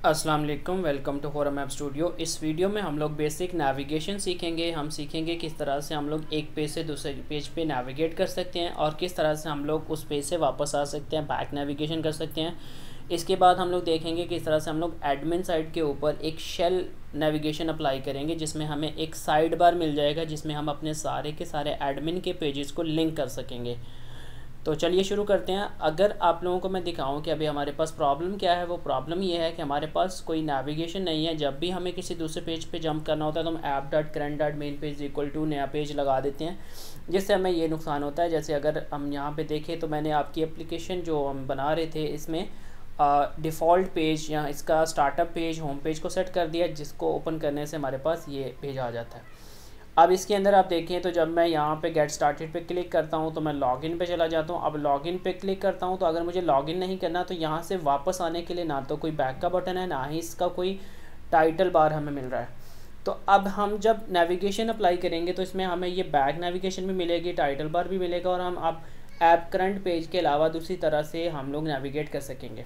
अस्सलाम वालेकुम, welcome to forum app studio. इस वीडियो में हम लोग बेसिक नेविगेशन सीखेंगे। हम सीखेंगे किस तरह से हम लोग एक पेज से दूसरे पेज पे नेविगेट कर सकते हैं और किस तरह से हम लोग उस पेज से वापस आ सकते हैं, बैक नेविगेशन कर सकते हैं। इसके बाद हम लोग देखेंगे किस तरह से हम लोग एडमिन साइड के ऊपर एक शेल नेविगेशन अप्लाई करेंगे, जिसमें हमें एक साइड बार मिल जाएगा जिसमें हम अपने सारे के सारे एडमिन के पेजेस को लिंक कर सकेंगे। तो चलिए शुरू करते हैं। अगर आप लोगों को मैं दिखाऊं कि अभी हमारे पास प्रॉब्लम क्या है, वो प्रॉब्लम ये है कि हमारे पास कोई नेविगेशन नहीं है। जब भी हमें किसी दूसरे पेज पे जंप करना होता है तो हम app.current.main-page इक्वल टू नया पेज लगा देते हैं, जिससे हमें ये नुकसान होता है। जैसे अगर हम यहाँ पे देखें तो मैंने आपकी एप्लीकेशन जो हम बना रहे थे इसमें डिफ़ॉल्ट पेज या इसका स्टार्टअप पेज, होम पेज को सेट कर दिया, जिसको ओपन करने से हमारे पास ये पेज आ जाता है। अब इसके अंदर आप देखें तो जब मैं यहाँ पे गेट स्टार्टेड पे क्लिक करता हूँ तो मैं लॉगिन पे चला जाता हूँ। अब लॉगिन पे क्लिक करता हूँ तो अगर मुझे लॉगिन नहीं करना तो यहाँ से वापस आने के लिए ना तो कोई बैक का बटन है, ना ही इसका कोई टाइटल बार हमें मिल रहा है। तो अब हम जब नेविगेशन अप्लाई करेंगे तो इसमें हमें ये बैक नेविगेशन भी मिलेगी, टाइटल बार भी मिलेगा, और हम अब ऐप करंट पेज के अलावा दूसरी तरह से हम लोग नेविगेट कर सकेंगे।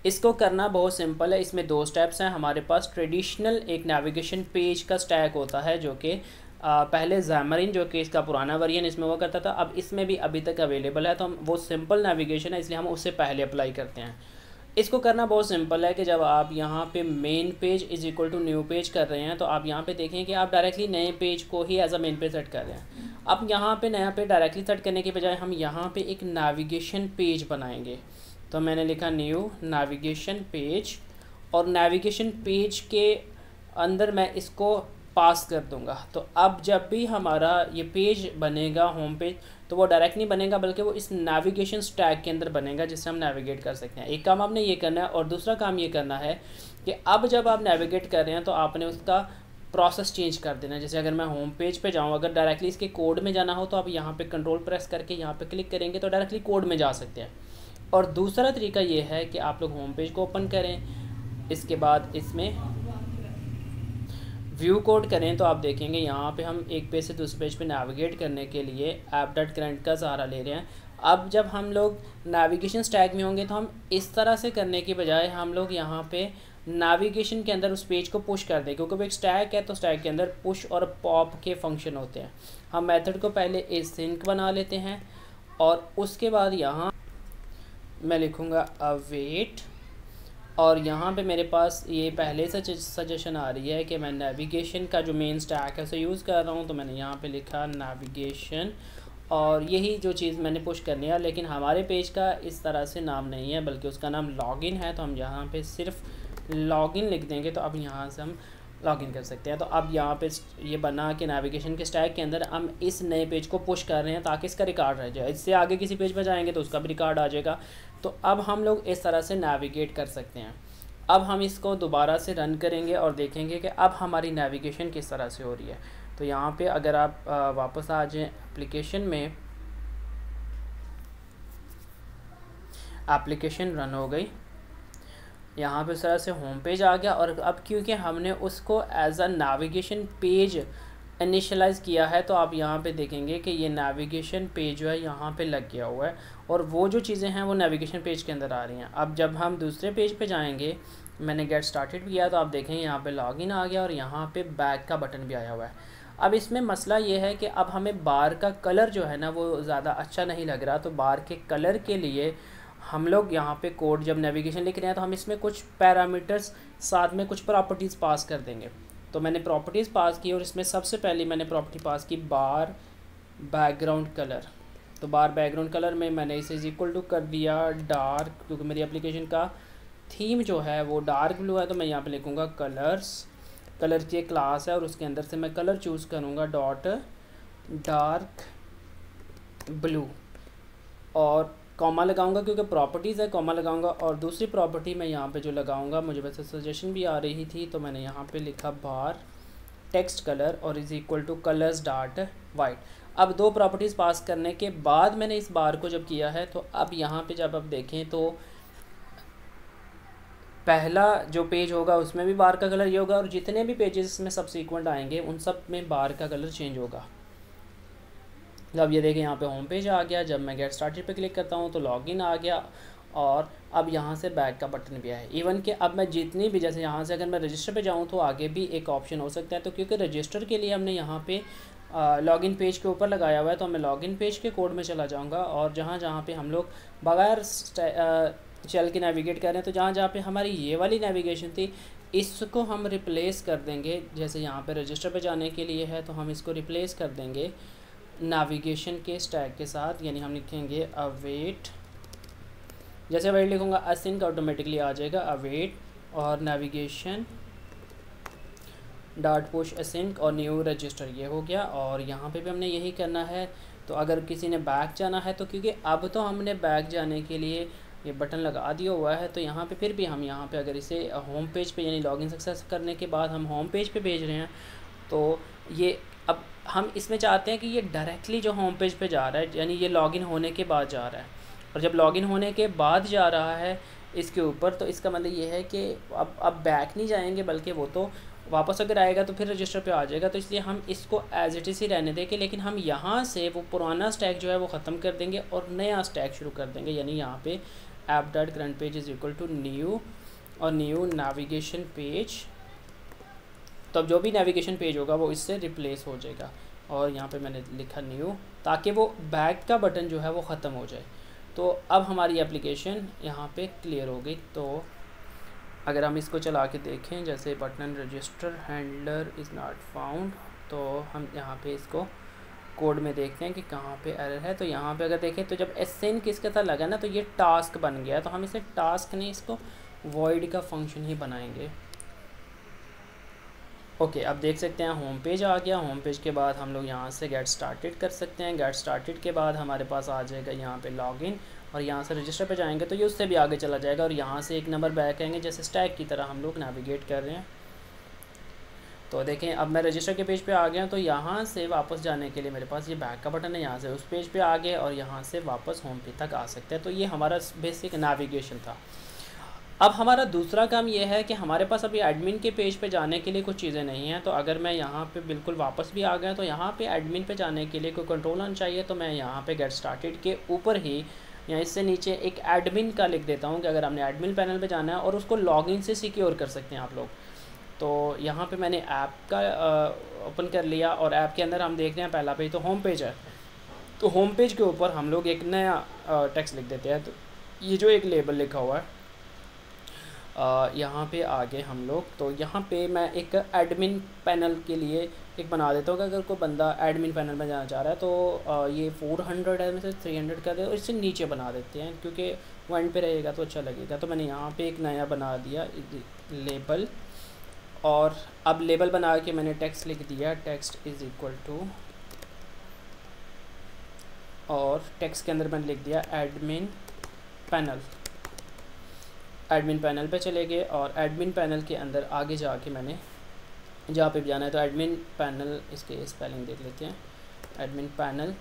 इसको करना बहुत सिंपल है। इसमें दो स्टेप्स हैं हमारे पास। ट्रेडिशनल एक नेविगेशन पेज का स्टैक होता है जो कि पहले ज़ैमरिन, जो कि इसका पुराना वर्जन इसमें हुआ करता था, अब इसमें भी अभी तक अवेलेबल है। तो हम वो सिंपल नेविगेशन है इसलिए हम उससे पहले अप्लाई करते हैं। इसको करना बहुत सिंपल है कि जब आप यहाँ पे main page is equal to new page कर रहे हैं तो आप यहाँ पे देखें कि आप डायरेक्टली नए पेज को ही as a main page set कर रहे हैं। अब यहाँ पे नया पेज डायरेक्टली सेट करने के बजाय हम यहाँ पे एक नेविगेशन पेज बनाएंगे। तो मैंने लिखा न्यू नेविगेशन पेज, और नेविगेशन पेज के अंदर मैं इसको पास कर दूंगा। तो अब जब भी हमारा ये पेज बनेगा होम पेज, तो वो डायरेक्ट नहीं बनेगा बल्कि वो इस नेविगेशन स्टैक के अंदर बनेगा जिससे हम नेविगेट कर सकते हैं। एक काम आपने ये करना है, और दूसरा काम ये करना है कि अब जब आप नेविगेट कर रहे हैं तो आपने उसका प्रोसेस चेंज कर देना है। जैसे अगर मैं होम पेज पे जाऊँ, अगर डायरेक्टली इसके कोड में जाना हो तो आप यहाँ पे कंट्रोल प्रेस करके यहाँ पे क्लिक करेंगे तो डायरेक्टली कोड में जा सकते हैं। और दूसरा तरीका ये है कि आप लोग होम पेज को ओपन करें, इसके बाद इसमें व्यू कोड करें तो आप देखेंगे यहाँ पे हम एक पेज से दूसरे पेज पे नेविगेट करने के लिए ऐप.करंट का सहारा ले रहे हैं। अब जब हम लोग नेविगेशन स्टैक में होंगे तो हम इस तरह से करने के बजाय हम लोग यहाँ पे नेविगेशन के अंदर उस पेज को पुश कर दें, क्योंकि वो एक स्टैक है तो स्टैक के अंदर पुश और पॉप के फंक्शन होते हैं। हम मेथड को पहले एसिंक बना लेते हैं और उसके बाद यहाँ मैं लिखूँगा अवेट, और यहाँ पे मेरे पास ये पहले से सजेशन आ रही है कि मैं नेविगेशन का जो मेन स्टैक है उसे यूज़ कर रहा हूँ। तो मैंने यहाँ पे लिखा नेविगेशन, और यही जो चीज़ मैंने पुश करनी है। लेकिन हमारे पेज का इस तरह से नाम नहीं है बल्कि उसका नाम लॉगिन है, तो हम यहाँ पे सिर्फ लॉगिन लिख देंगे तो अब यहाँ से हम लॉगिन कर सकते हैं। तो अब यहाँ पे ये बना कि नेविगेशन के स्टैक के अंदर हम इस नए पेज को पुश कर रहे हैं ताकि इसका रिकॉर्ड रह जाए। इससे आगे किसी पेज पर जाएंगे तो उसका भी रिकॉर्ड आ जाएगा। तो अब हम लोग इस तरह से नेविगेट कर सकते हैं। अब हम इसको दोबारा से रन करेंगे और देखेंगे कि अब हमारी नेविगेशन किस तरह से हो रही है। तो यहाँ पे अगर आप वापस आ जाएं एप्लीकेशन में, एप्लीकेशन रन हो गई, यहाँ पे इस तरह से होम पेज आ गया। और अब क्योंकि हमने उसको as a navigation page initialise किया है तो आप यहाँ पे देखेंगे कि ये नेविगेशन पेज जो है यहाँ पे लग गया हुआ है, और वो जो चीज़ें हैं वो नेविगेशन पेज के अंदर आ रही हैं। अब जब हम दूसरे पेज पे जाएंगे, मैंने गेट स्टार्टेड किया तो आप देखेंगे यहाँ पे लॉगिन आ गया और यहाँ पे बैक का बटन भी आया हुआ है। अब इसमें मसला ये है कि अब हमें बार का कलर जो है ना वो ज़्यादा अच्छा नहीं लग रहा। तो बार के कलर के लिए हम लोग यहाँ पे कोड जब नेविगेशन लिख रहे हैं तो हम इसमें कुछ पैरामीटर्स साथ में कुछ प्रॉपर्टीज़ पास कर देंगे। तो मैंने प्रॉपर्टीज़ पास की और इसमें सबसे पहले मैंने प्रॉपर्टी पास की बार बैकग्राउंड कलर। तो बार बैकग्राउंड कलर में मैंने इसे इक्वल टू कर दिया डार्क, क्योंकि मेरी एप्लीकेशन का थीम जो है वो डार्क ब्लू है। तो मैं यहाँ पे लिखूँगा कलर्स, कलर की क्लास है और उसके अंदर से मैं कलर चूज़ करूँगा डॉट डार्क ब्लू, और कॉमा लगाऊंगा क्योंकि प्रॉपर्टीज़ है, कॉमा लगाऊंगा। और दूसरी प्रॉपर्टी मैं यहाँ पे जो लगाऊंगा, मुझे वैसे सजेशन भी आ रही थी तो मैंने यहाँ पे लिखा बार टेक्स्ट कलर और is equal two colours dot white. अब दो प्रॉपर्टीज़ पास करने के बाद मैंने इस बार को जब किया है तो अब यहाँ पे जब आप देखें तो पहला जो पेज होगा उसमें भी बार का कलर ये होगा, और जितने भी पेजेस में सबसीक्वेंट आएंगे उन सब में बार का कलर चेंज होगा। अब ये देखें यहाँ पे होम पेज आ गया। जब मैं गेट स्टार्टेड पे क्लिक करता हूँ तो लॉगिन आ गया, और अब यहाँ से बैक का बटन भी है। इवन कि अब मैं जितनी भी, जैसे यहाँ से अगर मैं रजिस्टर पे जाऊँ तो आगे भी एक ऑप्शन हो सकता है। तो क्योंकि रजिस्टर के लिए हमने यहाँ पे लॉगिन पेज के ऊपर लगाया हुआ है, तो मैं लॉगिन पेज के कोड में चला जाऊँगा और जहाँ पे हम लोग बगैर चल के नेविगेट कर रहे हैं, तो जहाँ पे हमारी ये वाली नेविगेशन थी इसको हम रिप्लेस कर देंगे। जैसे यहाँ पे रजिस्टर पे जाने के लिए है तो हम इसको रिप्लेस कर देंगे नेविगेशन के स्टैक के साथ, यानी हम लिखेंगे अवेट। जैसे अवेट लिखूँगा असिंक ऑटोमेटिकली आ जाएगा अवेट और नेविगेशन डॉट पुश असिंक और न्यू रजिस्टर, ये हो गया। और यहाँ पे भी हमने यही करना है। तो अगर किसी ने बैक जाना है तो क्योंकि अब तो हमने बैक जाने के लिए ये बटन लगा दिया हुआ है, तो यहाँ पे फिर भी हम यहाँ पे अगर इसे होम पेज पे यानी लॉगिन सक्सेस करने के बाद हम होम पेज पे भेज रहे हैं, तो ये अब हम इसमें चाहते हैं कि ये डायरेक्टली जो होम पेज पे जा रहा है, यानी ये लॉगिन होने के बाद जा रहा है। और जब लॉगिन होने के बाद जा रहा है इसके ऊपर, तो इसका मतलब ये है कि अब बैक नहीं जाएंगे, बल्कि वो तो वापस अगर आएगा तो फिर रजिस्टर पे आ जाएगा। तो इसलिए हम इसको एज इट इज़ ही रहने देंगे, लेकिन हम यहाँ से वो पुराना स्टैक जो है वो ख़त्म कर देंगे और नया स्टैक शुरू कर देंगे। यानी यहाँ पे app dot current page is equal to new और न्यू नेविगेशन पेज। तो अब जो भी नेविगेशन पेज होगा वो इससे रिप्लेस हो जाएगा। और यहाँ पे मैंने लिखा न्यू, ताकि वो बैक का बटन जो है वो ख़त्म हो जाए। तो अब हमारी एप्लीकेशन यहाँ पे क्लियर हो गई। तो अगर हम इसको चला के देखें, जैसे button register handler is not found, तो हम यहाँ पे इसको कोड में देखते हैं कि कहाँ पे एरर है। तो यहाँ पे अगर देखें तो जब एसन किसके साथ लगा ना, तो ये टास्क बन गया। तो हम इसे टास्क नहीं, इसको वॉइड का फंक्शन ही बनाएंगे। ओके, अब देख सकते हैं होम पेज आ गया। होम पेज के बाद हम लोग यहाँ से गेट स्टार्टेड कर सकते हैं। गेट स्टार्टेड के बाद हमारे पास आ जाएगा यहाँ पे लॉगिन, और यहाँ से रजिस्टर पे जाएंगे तो ये उससे भी आगे चला जाएगा। और यहाँ से एक नंबर बैक आएंगे, जैसे स्टैक की तरह हम लोग नेविगेट कर रहे हैं। तो देखें अब मैं रजिस्टर के पेज पे आ गया, तो यहाँ से वापस जाने के लिए मेरे पास ये बैक का बटन है। यहाँ से उस पेज पे आ गए और यहाँ से वापस होम पेज तक आ सकते हैं। तो ये हमारा बेसिक नेविगेशन था। अब हमारा दूसरा काम ये है कि हमारे पास अभी एडमिन के पेज पे जाने के लिए कुछ चीज़ें नहीं हैं। तो अगर मैं यहाँ पे बिल्कुल वापस भी आ गया, तो यहाँ पे एडमिन पे जाने के लिए कोई कंट्रोल ऑन चाहिए, तो मैं यहाँ पे गेट स्टार्टेड के ऊपर ही या इससे नीचे एक एडमिन का लिख देता हूँ कि अगर हमने एडमिन पैनल पे जाना है, और उसको लॉगिन से सिक्योर कर सकते हैं आप लोग। तो यहाँ पे मैंने ऐप का ओपन कर लिया, और ऐप के अंदर हम देख रहे हैं पहला पेज तो होम पेज है। तो होम पेज के ऊपर हम लोग एक नया टेक्स्ट लिख देते हैं। तो ये जो एक लेबल लिखा हुआ है यहाँ पे आगे हम लोग, तो यहाँ पे मैं एक एडमिन पैनल के लिए एक बना देता हूँ कि अगर कोई बंदा एडमिन पैनल में जाना चाह रहा है तो ये 400 है में से 300 कर दे, और इससे नीचे बना देते हैं क्योंकि वो एंड पे रहेगा तो अच्छा लगेगा। तो मैंने यहाँ पे एक नया बना दिया लेबल, और अब लेबल बना के मैंने टेक्स्ट लिख दिया, टेक्स्ट इज़ इक्वल टू, और टेक्स्ट के अंदर मैंने लिख दिया एडमिन पैनल। एडमिन पैनल पे चले गए, और एडमिन पैनल के अंदर आगे जाके मैंने जहाँ पे भी जाना है तो एडमिन पैनल, इसके स्पेलिंग देख लेते हैं, एडमिन पैनल।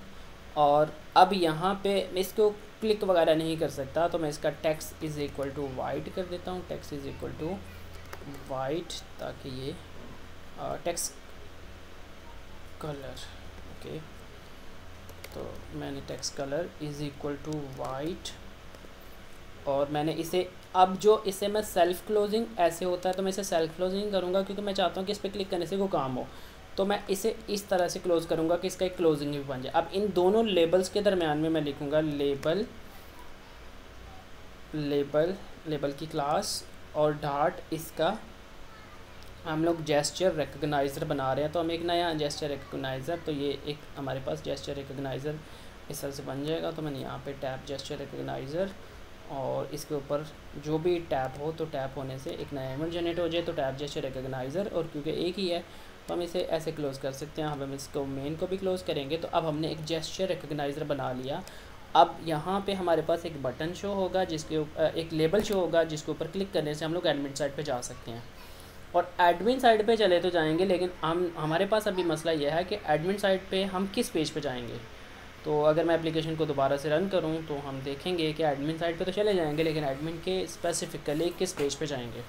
और अब यहाँ पे मैं इसको क्लिक वगैरह नहीं कर सकता, तो मैं इसका text is equal to white कर देता हूँ, text is equal to white, ताकि ये टेक्स्ट कलर, ओके, तो मैंने text colour is equal to white, और मैंने इसे अब जो इसे मैं सेल्फ़ क्लोजिंग ऐसे होता है तो मैं इसे सेल्फ़ क्लोजिंग करूँगा क्योंकि मैं चाहता हूँ कि इस पर क्लिक करने से कोई काम हो। तो मैं इसे इस तरह से क्लोज़ करूँगा कि इसका एक क्लोजिंग भी बन जाए। अब इन दोनों लेबल्स के दरमियान में मैं लिखूँगा लेबल, लेबल, लेबल की क्लास, और डॉट इसका हम लोग जेस्चर रिकग्नाइज़र बना रहे हैं, तो हम एक नया जेस्चर रिकग्नाइज़र, तो ये एक हमारे पास जेस्चर रिकग्नाइज़र इस तरह से बन जाएगा। तो मैंने यहाँ पे टैप जेस्चर रिकग्नाइज़र, और इसके ऊपर जो भी टैप हो तो टैप होने से एक नया इमेज जनरेट हो जाए, तो टैप जेस्चर रिकग्नाइज़र, और क्योंकि एक ही है तो हम इसे ऐसे क्लोज़ कर सकते हैं। हम इसको मेन को भी क्लोज़ करेंगे। तो अब हमने एक जेस्चर रिकग्नाइज़र बना लिया। अब यहाँ पे हमारे पास एक बटन शो होगा जिसके ऊपर एक लेबल शो होगा जिसके ऊपर क्लिक करने से हम लोग एडमिन साइड पे जा सकते हैं। और एडमिन साइड पे चले तो जाएंगे, लेकिन हमारे पास अभी मसला यह है कि एडमिन साइड पे हम किस पेज पे जाएंगे। तो अगर मैं एप्लीकेशन को दोबारा से रन करूं तो हम देखेंगे कि एडमिन साइड पे तो चले जाएंगे, लेकिन एडमिन के स्पेसिफिकली किस पेज पे जाएंगे।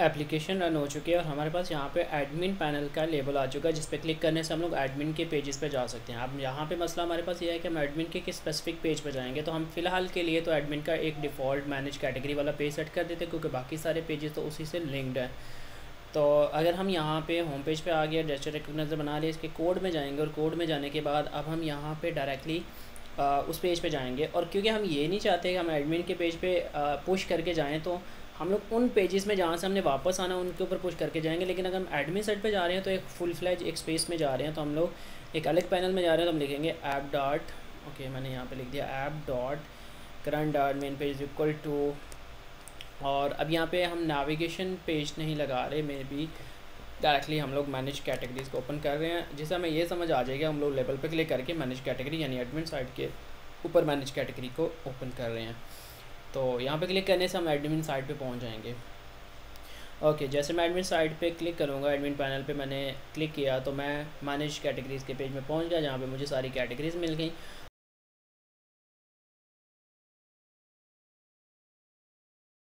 एप्लीकेशन रन हो चुकी है और हमारे पास यहाँ पे एडमिन पैनल का लेबल आ चुका है, जिस पे क्लिक करने से हम लोग एडमिन के पेजेस पे जा सकते हैं। अब यहाँ पे मसला हमारे पास ये है कि हम एडमिन के किस स्पेसिफिक पेज पे जाएंगे, तो हम फ़िलहाल के लिए तो एडमिन का एक डिफ़ॉल्ट मैनेज कैटेगरी वाला पेज सेट कर देते हैं, क्योंकि बाकी सारे पेजेस तो उसी से लिंक्ड है। तो अगर हम यहाँ पे होम पेज पे आ गया, जेस्चर रिकॉग्नाइजर बना लिया, इसके कोड में जाएंगे और कोड में जाने के बाद अब हम यहाँ पे डायरेक्टली उस पेज पे जाएंगे। और क्योंकि हम ये नहीं चाहते कि हम एडमिन के पेज पे पुश करके जाएं, तो हम लोग उन पेजेस में जहाँ से हमने वापस आना उनके ऊपर पुश करके जाएंगे। लेकिन अगर हम एडमिन साइड पे जा रहे हैं तो एक फुल फ्लैज एक स्पेस में जा रहे हैं, तो हम लोग एक अलग पैनल में जा रहे हैं, तो हम लिखेंगे ऐप डॉट, ओके मैंने यहाँ पे लिख दिया app dot current dot main page equal to, और अब यहाँ पे हम नेविगेशन पेज नहीं लगा रहे, मे बी डायरेक्टली हम लोग मैनेज कैटेगरीज़ को ओपन कर रहे हैं, जिससे हमें ये समझ आ जाएगा हम लोग लेवल पे क्लिक करके मैनेज कैटेगरी यानी एडमिन साइड के ऊपर मैनेज कैटेगरी को ओपन कर रहे हैं। तो यहाँ पे क्लिक करने से हम एडमिन साइड पे पहुँच जाएंगे। ओके, जैसे मैं एडमिन साइड पे क्लिक करूँगा, एडमिन पैनल पे मैंने क्लिक किया तो मैं मैनेज कैटेगरीज़ के पेज में पहुँच गया, जहाँ पे मुझे सारी कैटेगरीज़ मिल गई।